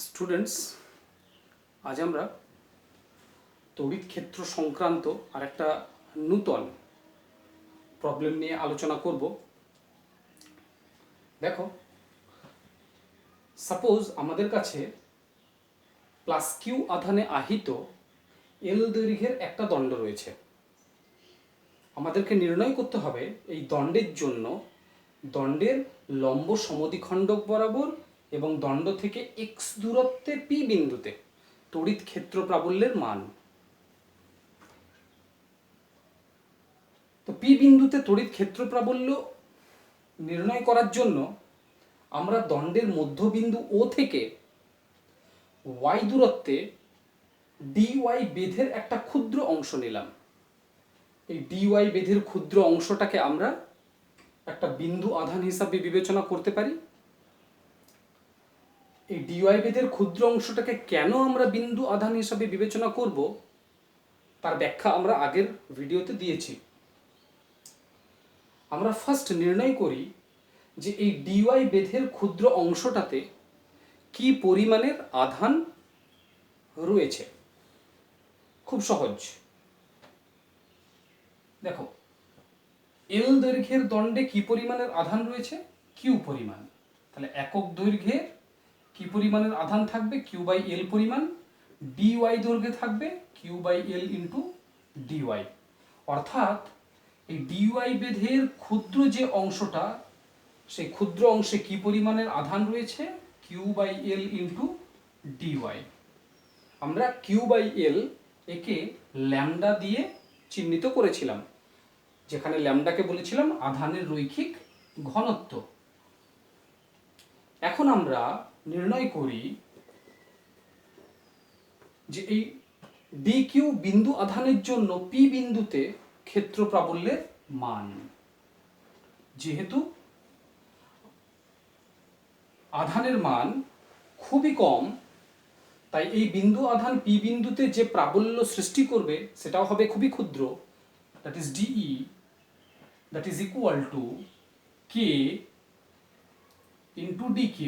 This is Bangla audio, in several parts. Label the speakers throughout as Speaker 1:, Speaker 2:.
Speaker 1: স্টুডেন্টস, আজ আমরা তড়িৎ ক্ষেত্র সংক্রান্ত আরেকটা নূতন প্রবলেম নিয়ে আলোচনা করব। দেখো, সাপোজ আমাদের কাছে প্লাস কিউ আধানে আহিত এল দৈর্ঘ্যের একটা দণ্ড রয়েছে। আমাদেরকে নির্ণয় করতে হবে এই দণ্ডের জন্য দণ্ডের লম্ব সমদ্বিখণ্ডক বরাবর এবং দণ্ড থেকে এক্স দূরত্বে পি বিন্দুতে তড়িৎ ক্ষেত্র প্রাবল্যের মান। তো পি বিন্দুতে তড়িৎ ক্ষেত্র প্রাবল্য নির্ণয় করার জন্য আমরা দণ্ডের মধ্যবিন্দু ও থেকে ওয়াই দূরত্বে ডিওয়াই বেধের একটা ক্ষুদ্র অংশ নিলাম। এই ডিওয়াই বেধের ক্ষুদ্র অংশটাকে আমরা একটা বিন্দু আধান হিসাবে বিবেচনা করতে পারি। এই ডিওয়াই বেধের ক্ষুদ্র অংশটাকে কেন আমরা বিন্দু আধান হিসাবে বিবেচনা করব তার ব্যাখ্যা আমরা আগের ভিডিওতে দিয়েছি। আমরা ফার্স্ট নির্ণয় করি যে এই ডিওয়াই বেধের ক্ষুদ্র অংশটাতে কি পরিমাণের আধান রয়েছে। খুব সহজ। দেখো, এল দৈর্ঘ্যের দণ্ডে কি পরিমাণের আধান রয়েছে? কিউ পরিমাণ। তাহলে একক দৈর্ঘ্যের কি পরিমাণের আধান থাকবে? কিউ বাই এল পরিমাণ। ডিওয়াই দৈর্ঘ্যে থাকবে Q by L into D Y. অর্থাৎ এই ডিওয়াই বেধের ক্ষুদ্র যে অংশটা, সেই ক্ষুদ্র অংশে কি পরিমাণের আধান রয়েছে? Q by L into D Y. আমরা কিউ বাই এল একে ল্যামডা দিয়ে চিহ্নিত করেছিলাম, যেখানে ল্যামডাকে বলেছিলাম আধানের রৈখিক ঘনত্ব। এখন আমরা নির্ণয় করি যে এই ডি কিউ বিন্দু আধানের জন্য পি বিন্দুতে ক্ষেত্র প্রাবল্যের মান। যেহেতু আধানের মান খুবই কম, তাই এই বিন্দু আধান পি বিন্দুতে যে প্রাবল্য সৃষ্টি করবে সেটাও হবে খুবই ক্ষুদ্র। That is D E, that is equal to k into dq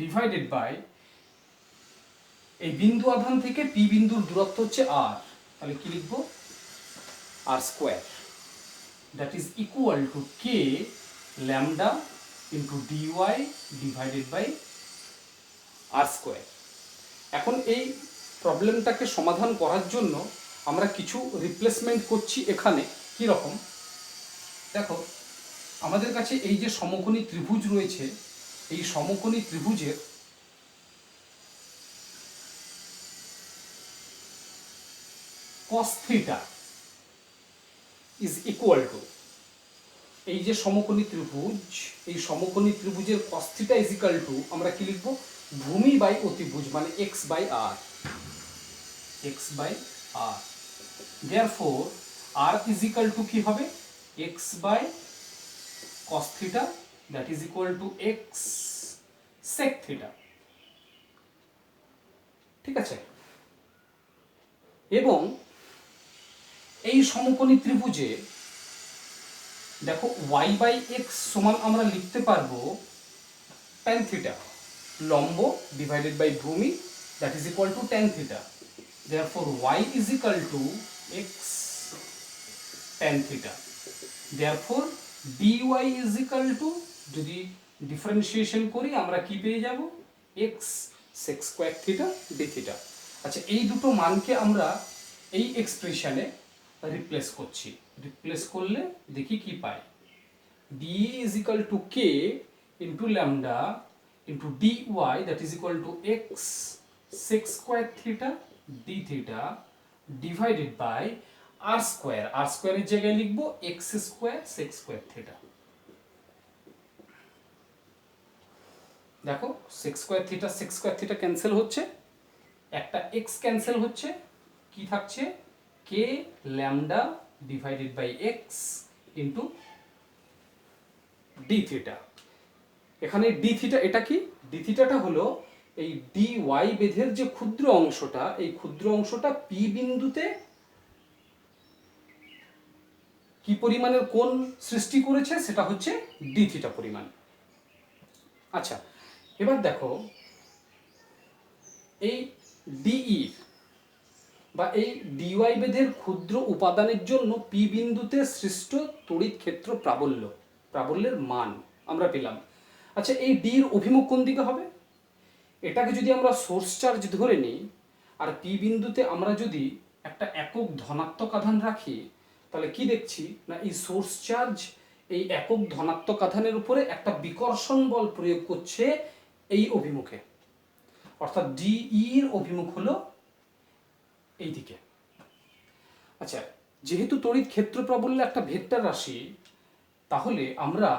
Speaker 1: divided by এই বিন্দু আধান থেকে পি বিন্দুর দূরত্ব হচ্ছে r, তাহলে কি লিখব? r square, that is equal to k lambda into dy divided by r square. এখন এই প্রবলেমটাকে সমাধান করার জন্য আমরা কিছু রিপ্লেসমেন্ট করছি এখানে। কি রকম? দেখো, আমাদের কাছে এই যে সমকোণী ত্রিভুজ রয়েছে, এই সমকোণী ত্রিভুজের cos θ is equal to, এই যে সমকোণী ত্রিভুজ, এই সমকোণী ত্রিভুজের cos θ is equal to আমরা কি লিখব? ভূমি বাই অতিভুজ, মানে x by r, x by r। therefore r is equal to কি হবে? x by cos θ, that is equal to x sec θ। ঠিক আছে? এবং এই সমকোণী ত্রিভুজে দেখো y বাই x সমান আমরা লিখতে পারবো tan θ, লম্ব ডিভাইডেড বাই ভূমি, that is equal to tan θ। therefore y is equal to x tan θ। therefore dy is equal to, যদি ডিফারেন্সিয়েশন করি আমরা কি পেয়ে যাব? x sec square θ dθ। আচ্ছা, এই দুটো মানকে আমরা এই এক্সপ্রেশনে রিপ্লেস করছি। রিপ্লেস করলে দেখি কি পাই। d is equal to k into lambda into dy, that is equal to x sec square θ dθ divided by r square. r স্কয়ারের জায়গায় লিখব x স্কয়ার sec স্কয়ার θ। দেখো, sec square θ sec square θ cancel হচ্ছে, একটা x ক্যান্সেল হচ্ছে, কি থাকছে? k lambda divided by x into dθ। এখানে dθ এটা কি? dθ টা হলো এই dy বেধের যে ক্ষুদ্র অংশটা, এই ক্ষুদ্র অংশটা p বিন্দুতে কি পরিমাণের কোণ সৃষ্টি করেছে সেটা হচ্ছে dθ পরিমাণ। আচ্ছা, এবার দেখো এই ডিই বা এই ডিওয়াই বেধের ক্ষুদ্র উপাদানের জন্য পি বিন্দুতে সৃষ্ট তড়িৎ ক্ষেত্র প্রাবল্যের মান আমরা পেলাম। আচ্ছা, এই ডির অভিমুখ কোন দিকে হবে? এটাকে যদি আমরা সোর্স চার্জ ধরে নিই আর পি বিন্দুতে আমরা যদি একটা একক ধনাত্মক আধান রাখি, তাহলে কি দেখছি না এই সোর্স চার্জ এই একক ধনাত্মক আধানের উপরে একটা বিকর্ষণ বল প্রয়োগ করছে এই অভিমুখে, অর্থাৎ ডিই এর অভিমুখ হলো এই দিকে। আচ্ছা, যেহেতু তড়িৎ ক্ষেত্র প্রাবল্য একটা ভেক্টর রাশি, তাহলে আমরা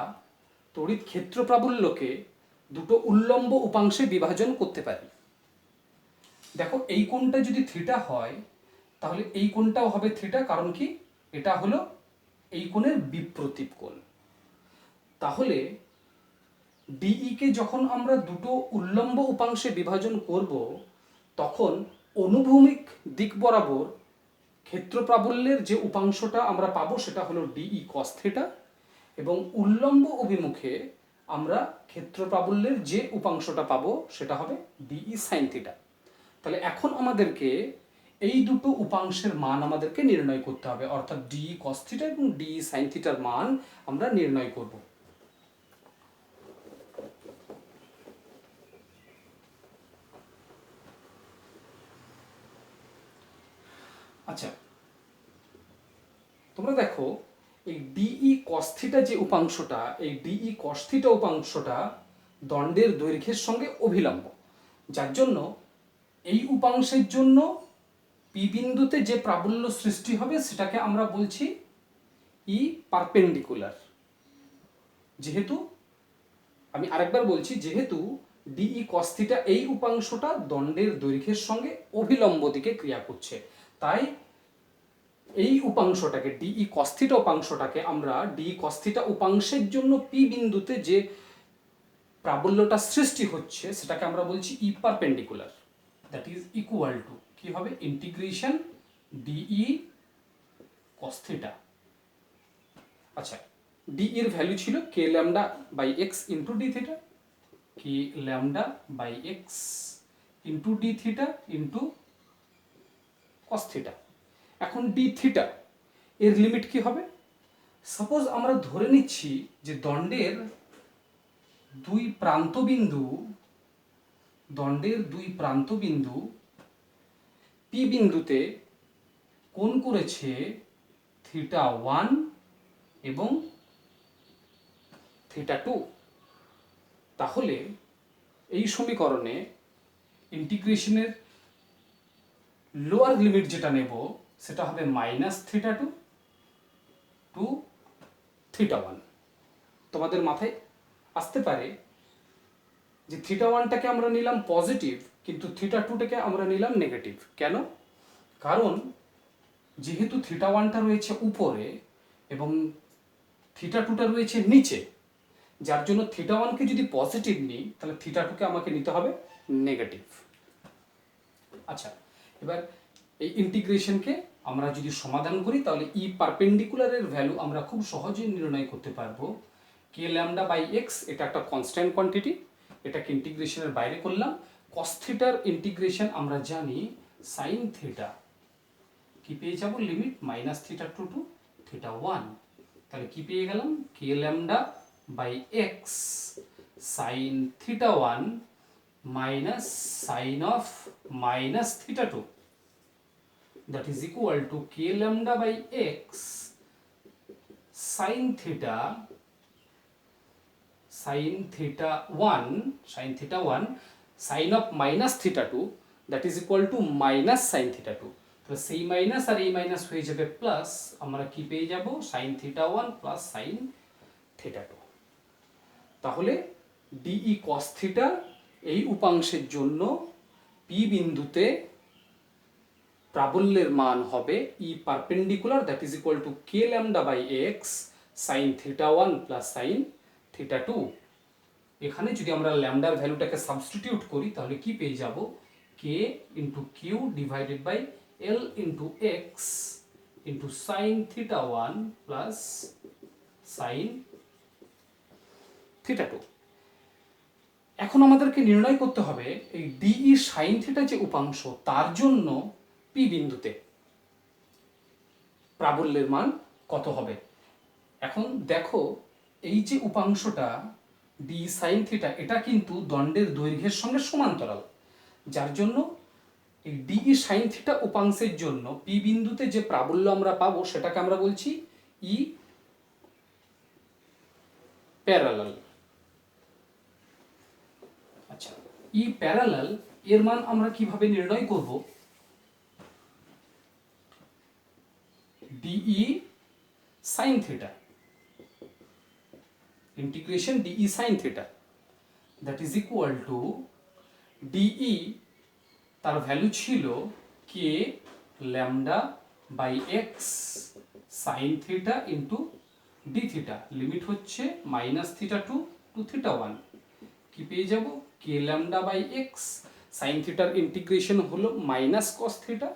Speaker 1: তড়িৎ ক্ষেত্র প্রাবল্যকে দুটো উল্লম্ব উপাংশে বিভাজন করতে পারি। দেখো, এই কোণটা যদি থিটা হয় তাহলে এই কোণটাও হবে থিটা, কারণ কি এটা হলো এই কোণের বিপ্রতীপ কোণ। তাহলে ডিই কে যখন আমরা দুটো উল্লম্ব উপাংশে বিভাজন করব, তখন অনুভূমিক দিক বরাবর ক্ষেত্র প্রাবল্যের যে উপাংশটা আমরা পাবো সেটা হলো ডিই কস থিটা, এবং উল্লম্ব অভিমুখে আমরা ক্ষেত্র প্রাবল্যের যে উপাংশটা পাবো সেটা হবে ডিই সাইন থিটা। তাহলে এখন আমাদেরকে এই দুটো উপাংশের মান আমাদেরকে নির্ণয় করতে হবে, অর্থাৎ ডিই কস থিটা এবং ডিই সাইন থিটার মান আমরা নির্ণয় করব। আচ্ছা, তোমরা দেখো এই ডিই কস থিটা যে উপাংশটা, এই ডিই কস থিটা উপাংশটা দণ্ডের দৈর্ঘ্যের সঙ্গে অভিলম্ব, যার জন্য এই উপাংশের জন্য পি বিন্দুতে যে প্রাবল্য সৃষ্টি হবে সেটাকে আমরা বলছি ই পারপেন্ডিকুলার। যেহেতু আমি আরেকবার বলছি, যেহেতু ডিই কস থিটা এই উপাংশটা দণ্ডের দৈর্ঘ্যের সঙ্গে অভিলম্ব দিকে ক্রিয়া করছে, তাই এই উপাংশটাকে ডিই কস থিটা উপাংশটাকে আমরা ডিই কস থিটা উপাংশের জন্য পি বিন্দুতে যে প্রাবল্যটা সৃষ্টি হচ্ছে সেটাকে আমরা বলছি E perpendicular. That is equal to কি হবে, ইন্টিগ্রেশন ডিই কস থিটা। আচ্ছা, ডি এর ভ্যালু ছিল k lambda by x into d theta, k lambda by x into d theta into cos theta. এখন ডি থিটা এর লিমিট কি হবে? সাপোজ আমরা ধরে নিচ্ছি যে দণ্ডের দুই প্রান্তবিন্দু পি বিন্দুতে কোণ করেছে থিটা 1 এবং থিটা 2। তাহলে এই সমীকরণে ইন্টিগ্রেশনের লোয়ার লিমিট যেটা নেব সেটা হবে মাইনাস থিটা 2 টু থিটা 1। তোমাদের মাথায় আসতে পারে যে থিটা 1টাকে আমরা নিলাম পজিটিভ, কিন্তু থিটা 2টাকে আমরা নিলাম নেগেটিভ। কেন? কারণ যেহেতু থিটা 1টা রয়েছে উপরে এবং থিটা 2টা রয়েছে নিচে, যার জন্য থিটা 1কে যদি পজিটিভ নিই তাহলে থিটা 2কে আমাকে নিতে হবে নেগেটিভ। আচ্ছা, এবার এই ইন্টিগ্রেশনকে আমরা যদি সমাধান করি তাহলে ই পারপেন্ডিকুলারের ভ্যালু আমরা খুব সহজেই নির্ণয় করতে পারবো। কে ল্যামডা বাই এক্স এটা একটা কনস্ট্যান্ট কোয়ান্টিটি, এটাকে ইন্টিগ্রেশনের বাইরে করলাম। কস থিটার ইন্টিগ্রেশন আমরা জানি সাইন থিটা, কি পেয়ে যাব limit minus theta 2 to theta 1। তাহলে কি পেয়ে গেলাম, k lambda by x sine theta 1 minus sine of minus theta 2, that is equal to k lambda by x sin theta 1 sin of minus theta 2, that is equal to minus sin theta 2। তো সেই মাইনাস আর এই মাইনাস হয়ে যাবে প্লাস, আমরা কি পেয়ে যাব sin theta 1 plus sin theta 2। তাহলে ডিই cos theta এই উপাংশের জন্য পি বিন্দুতে প্রাবল্যের মান হবে E perpendicular, that is equal to k lambda by x sine theta 1 plus sine theta 2। এখানে যদি আমরা ল্যামডার ভ্যালুটাকে সাবস্টিটিউট করি তাহলে কি পেয়ে যাব, k into q divided by L into x into sine theta 1 plus sine theta 2। এখন আমাদেরকে নির্ণয় করতে হবে এই ডিই সাইন থিটা যে উপাংশ তার জন্য পি বিন্দুতে প্রাবল্যের মান কত হবে। এখন দেখো এই যে উপাংশটা ডি সাইন থিটা এটা কিন্তু দণ্ডের দৈর্ঘ্যের সঙ্গে সমান্তরাল, যার জন্য এই ডিই সাইন থিটা উপাংশের জন্য পি বিন্দুতে যে প্রাবল্য আমরা পাবো সেটাকে আমরা বলছি ই প্যারালাল। আচ্ছা, ই প্যারালাল এর মান আমরা কিভাবে নির্ণয় করব? D E sine theta integration d E sine theta that is equal to d E, তার ভ্যালু ছিল k lambda by x sine theta into d theta, limit হচ্ছে minus theta two theta one. কি পেয়ে যাব? K lambda by x sine থিটার ইন্টিগ্রেশন হলো minus cos theta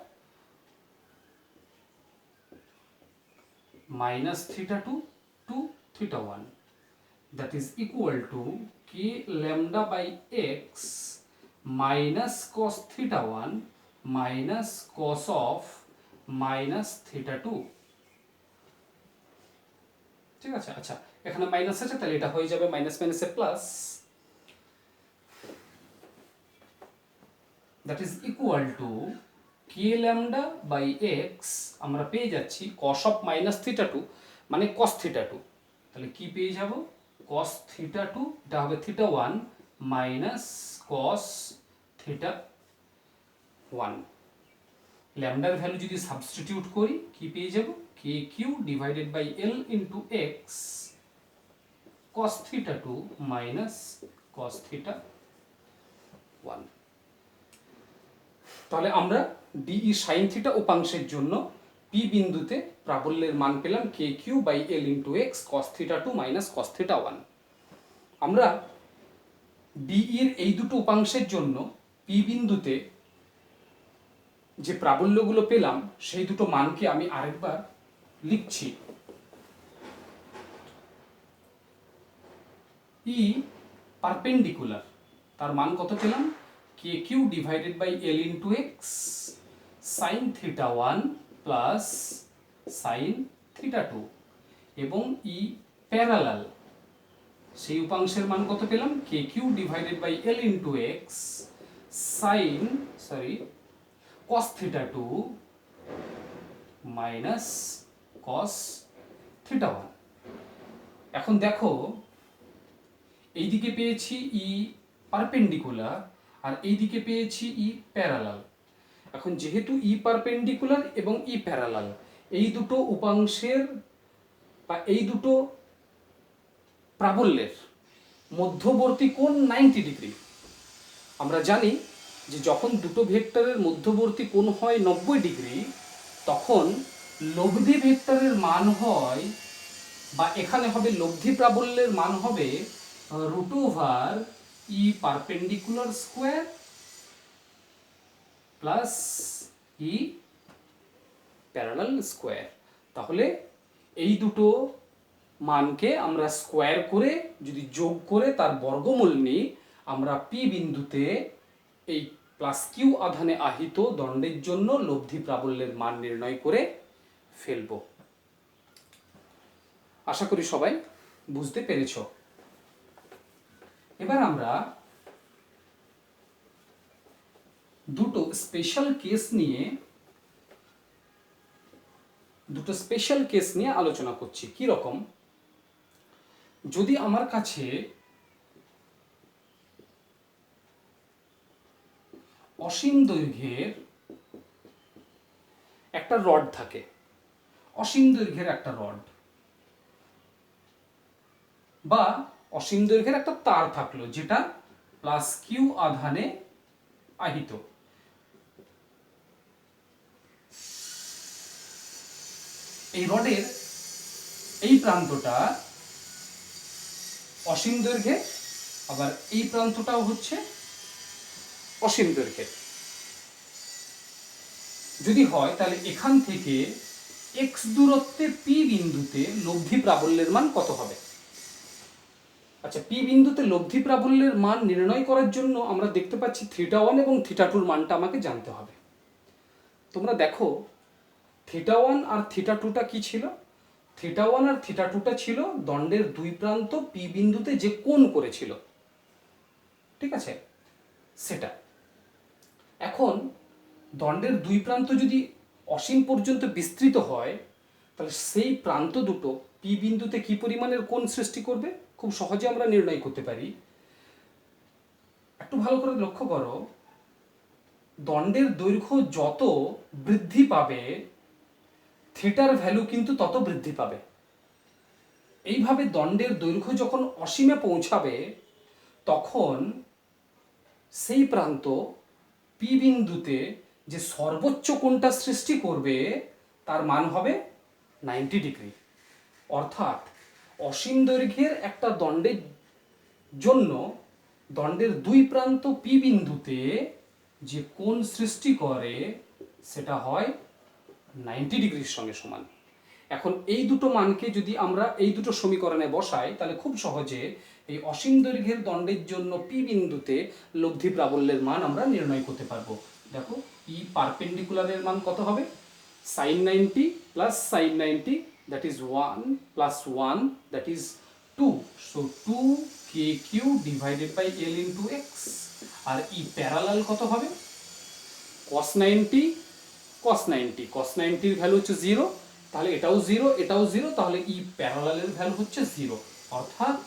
Speaker 1: minus theta two theta one, that is equal to k lambda by x minus cos theta 1 minus cos of minus theta 2। ঠিক আছে, আচ্ছা এখানে মাইনাস আছে তাহলে এটা হয়ে যাবে মাইনাস মাইনাসে plus, that is equal to k lambda by x আমরা পেয়ে যাচ্ছি cos of minus theta 2 মানে cos theta 2, তাহলে কি পেয়ে যাব? cos theta 2 এটা হবে theta 1 minus cos theta 1। ল্যামডার ভ্যালু যদি সাবস্টিটিউট করি কি পেয়ে যাব? kq divided by l into x cos theta 2 minus cos theta 1। তাহলে আমরা ডিই সাইন থিটা উপাংশের জন্য পি বিন্দুতে প্রাবল্যের মান পেলাম k q by L into x cos theta 2 minus cos theta 1। আমরা ডিইর এই দুটো উপাংশের জন্য পি বিন্দুতে যে প্রাবল্যগুলো পেলাম সেই দুটো মানকে আমি আরেকবার লিখছি। ই পারপেন্ডিকুলার তার মান কত পেলাম? K q divided by L into x sine theta 1 plus sine theta 2 এবং ই প্যারালাল সেই উপাংশের মান কত পেলাম? K q divided by L into x sine cos theta 2 minus cos theta 1। এখন দেখো এইদিকে পেয়েছি ই পারপেন্ডিকুলার আর এইদিকে পেয়েছি ই প্যারালাল। এখন যেহেতু ই পারপেন্ডিকুলার এবং ই প্যারালাল এই দুটো উপাংশের বা এই দুটো প্রাবল্যের মধ্যবর্তী কোণ 90 ডিগ্রি। আমরা জানি যে যখন দুটো ভেক্টরের মধ্যবর্তী কোণ হয় 90 ডিগ্রি তখন লব্ধি ভেক্টরের মান হয় বা এখানে হবে লব্ধি প্রাবল্যের মান হবে রুট ওভার ই perpendicular square plus E parallel square. তাহলে এই দুটো মানকে আমরা স্কোয়ার করে যদি যোগ করে তার বর্গমূল নিই আমরা পি বিন্দুতে এই প্লাস কিউ আধানে আহিত দণ্ডের জন্য লব্ধি প্রাবল্যের মান নির্ণয় করে ফেলব। আশা করি সবাই বুঝতে পেরেছ। এবার আমরা দুটো স্পেশাল কেস নিয়ে আলোচনা করছি। কি রকম? যদি আমার কাছে অসীম দৈর্ঘ্যের একটা রড থাকে, অসীম দৈর্ঘ্যের একটা রড বা অসীম দৈর্ঘ্যের একটা তার থাকলো যেটা প্লাস কিউ আধানে আহিত। এই রডের এই প্রান্তটা অসীম দৈর্ঘ্যের আবার এই প্রান্তটাও হচ্ছে অসীম দৈর্ঘ্যের। যদি হয় তাহলে এখান থেকে এক্স দূরত্বে পি বিন্দুতে লব্ধি প্রাবল্যের মান কত হবে? আচ্ছা, পি বিন্দুতে লব্ধি প্রাবল্যের মান নির্ণয় করার জন্য আমরা দেখতে পাচ্ছি θ1 এবং θ2 এর মানটা আমাকে জানতে হবে। তোমরা দেখো θ1 আর θ2টা কি ছিল? θ1 আর θ2টা ছিল দণ্ডের দুই প্রান্ত পি বিন্দুতে যে কোণ করেছিল, ঠিক আছে, সেটা। এখন দণ্ডের দুই প্রান্ত যদি অসীম পর্যন্ত বিস্তৃত হয়, তাহলে সেই প্রান্ত দুটো পি বিন্দুতে কি পরিমাণের কোণ সৃষ্টি করবে খুব সহজে আমরা নির্ণয় করতে পারি। একটু ভালো করে লক্ষ্য করো, দণ্ডের দৈর্ঘ্য যত বৃদ্ধি পাবে থিটার ভ্যালু কিন্তু তত বৃদ্ধি পাবে। এইভাবে দণ্ডের দৈর্ঘ্য যখন অসীমে পৌঁছাবে তখন সেই প্রান্ত পি বিন্দুতে যে সর্বোচ্চ কোণটা সৃষ্টি করবে তার মান হবে 90 ডিগ্রি। অর্থাৎ অসীম দৈর্ঘ্যের একটা দণ্ডের জন্য দণ্ডের দুই প্রান্ত পি বিন্দুতে যে কোণ সৃষ্টি করে সেটা হয় 90 ডিগ্রির সঙ্গে সমান। এখন এই দুটো মানকে যদি আমরা এই দুটো সমীকরণে বসাই তাহলে খুব সহজে এই অসীম দৈর্ঘ্যের দণ্ডের জন্য পি বিন্দুতে লব্ধি প্রাবল্যের মান আমরা নির্ণয় করতে পারবো। দেখো ই পারপেন্ডিকুলারের মান কত হবে? sin 90 plus sin 90, that is 1 plus 1, that is 2, so 2kq divided by l into X. আর ই প্যারালাল কত হবে? cos 90 cos 90, cos 90 এর ভ্যালু হচ্ছে 0, তাহলে এটাও 0 এটাও 0, তাহলে ই প্যারালালের ভ্যালু হচ্ছে 0। অর্থাৎ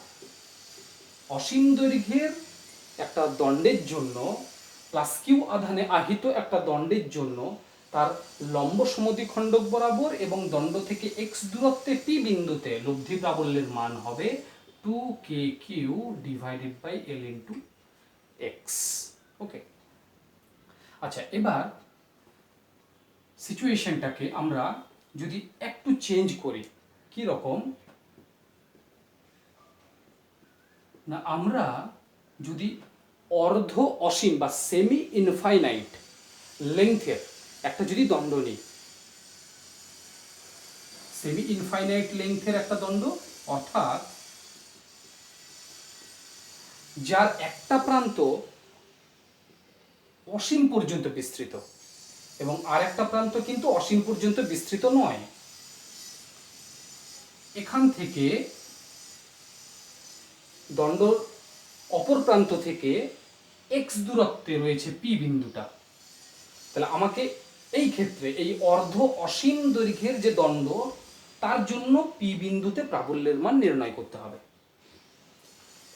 Speaker 1: অসীম দৈর্ঘ্যের একটা দণ্ডের জন্য প্লাস কিউ আধানে আহিত একটা দণ্ডের জন্য তার লম্ব সমদ্বিখণ্ডক বরাবর এবং দণ্ড থেকে x দূরত্বে পি বিন্দুতে লব্ধি প্রাবল্যের মান হবে 2kq divided by l into x. Okay, আচ্ছা, এবার সিচুয়েশনটাকে আমরা যদি একটু চেঞ্জ করি, কি রকম না, আমরা যদি অর্ধ অসীম বা সেমি ইনফাইনাইট লেংথের একটা যদি দণ্ড নিই, সেমি ইনফাইনাইট লেংথের একটা দণ্ড, অর্থাৎ যার একটা প্রান্ত অসীম পর্যন্ত বিস্তৃত এবং আর একটা প্রান্ত কিন্তু অসীম পর্যন্ত বিস্তৃত নয়। এখান থেকে দণ্ড অপর প্রান্ত থেকে x দূরত্বে রয়েছে পি বিন্দুটা, তাহলে আমাকে এই ক্ষেত্রে এই অর্ধ অসীম দৈর্ঘ্যের যে দণ্ড তার জন্য পি বিন্দুতে প্রাবল্যের মান নির্ণয় করতে হবে।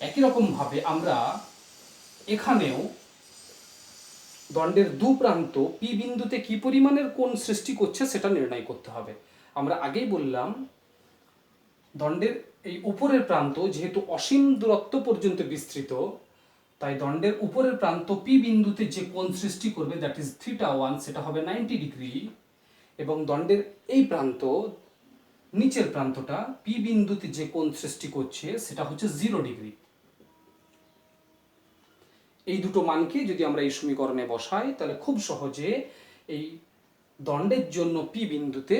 Speaker 1: একই রকম ভাবে আমরা এখানেও দণ্ডের দু প্রান্ত পি বিন্দুতে কি পরিমাণের কোণ সৃষ্টি করছে সেটা নির্ণয় করতে হবে। আমরা আগেই বললাম দণ্ডের এই উপরের প্রান্ত যেহেতু অসীম দূরত্ব পর্যন্ত বিস্তৃত, তাই দণ্ডের উপরের প্রান্ত পি বিন্দুতে যে কোণ সৃষ্টি করবে দ্যাট ইজ θ1, সেটা হবে 90 ডিগ্রি, এবং দণ্ডের এই প্রান্ত নিচের প্রান্তটা পি বিন্দুতে যে কোণ সৃষ্টি করছে সেটা হচ্ছে 0 ডিগ্রি। এই দুটো মানকে যদি আমরা এই সমীকরণে বসাই তাহলে খুব সহজে এই দণ্ডের জন্য পি বিন্দুতে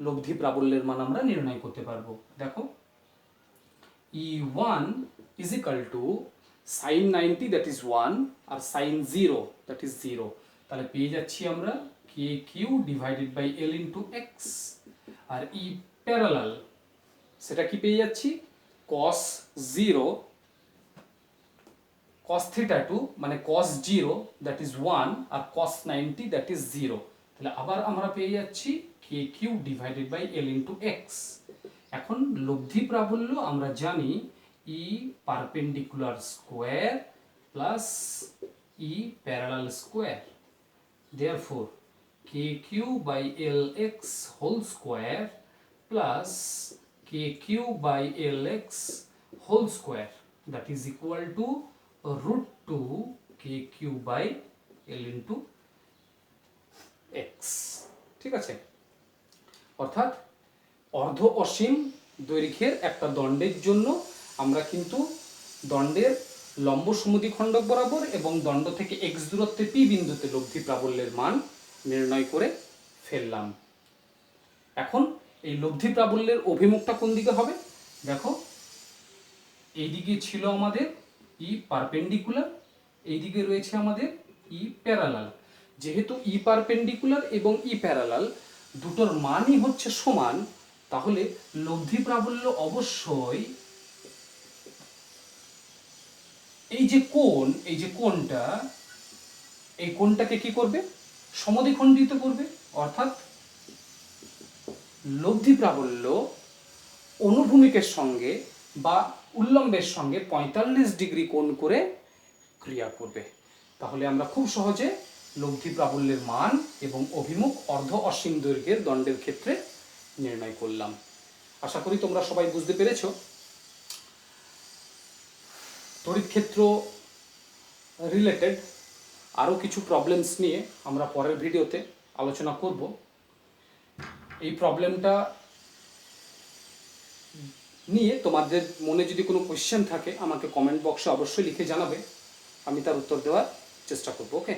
Speaker 1: লব্ধি প্রাবল্যের মান আমরা নির্ণয় করতে পারবো। দেখো E1 is equal to sin 90 that is 1 R sin 0 that is 0, তাহলে পেয়ে যাচ্ছি আমরা kq divided by l into X. আর E প্যারালাল সেটা কি পেয়ে যাচ্ছি? cos 0 cos θ2 মানে cos 0 that is 1 R cos 90 that is 0, তাহলে আবার আমরা পেয়ে যাচ্ছি kq divided by l into X. এখন লব্ধি প্রাবল্য আমরা জানি E perpendicular square plus E parallel square, therefore kq by lx whole square plus kq by lx whole square that is equal to root 2 kq by l into x। ঠিক আছে, অর্থাৎ অর্ধ অসীম দৈর্ঘ্যের একটা দণ্ডের জন্য আমরা কিন্তু দণ্ডের লম্ব সমদ্বিখণ্ডক বরাবর এবং দণ্ড থেকে x দূরত্বে পি বিন্দুতে লব্ধি প্রাবল্যের মান নির্ণয় করে ফেললাম। এখন এই লব্ধি প্রাবল্যের অভিমুখটা কোন দিকে হবে? দেখো এইদিকে ছিল আমাদের ই পারপেন্ডিকুলার, এইদিকে রয়েছে আমাদের ই প্যারালাল। যেহেতু ই পারপেন্ডিকুলার এবং ই প্যারালাল দুটোর মানই হচ্ছে সমান, তাহলে লব্ধি প্রাবল্য অবশ্যই এই যে কোণটা, এই কোণটাকে কি করবে? সমদ্বিখণ্ডিত করবে। অর্থাৎ লব্ধি প্রাবল্য অনুভূমিকের সঙ্গে বা উল্লম্বের সঙ্গে 45 ডিগ্রি কোণ করে ক্রিয়া করবে। তাহলে আমরা খুব সহজে লব্ধি প্রাবল্যের মান এবং অভিমুখ অর্ধ অসীম দৈর্ঘ্যের দণ্ডের ক্ষেত্রে নির্ণয় করলাম। আশা করি তোমরা সবাই বুঝতে পেরেছো। তড়িৎ ক্ষেত্র রিলেটেড আরও কিছু প্রবলেমস নিয়ে আমরা পরের ভিডিওতে আলোচনা করব। এই প্রবলেমটা নিয়ে তোমাদের মনে যদি কোনো কোয়েশ্চেন থাকে আমাকে কমেন্ট বক্সে অবশ্যই লিখে জানাবে, আমি তার উত্তর দেওয়ার চেষ্টা করব। ওকে।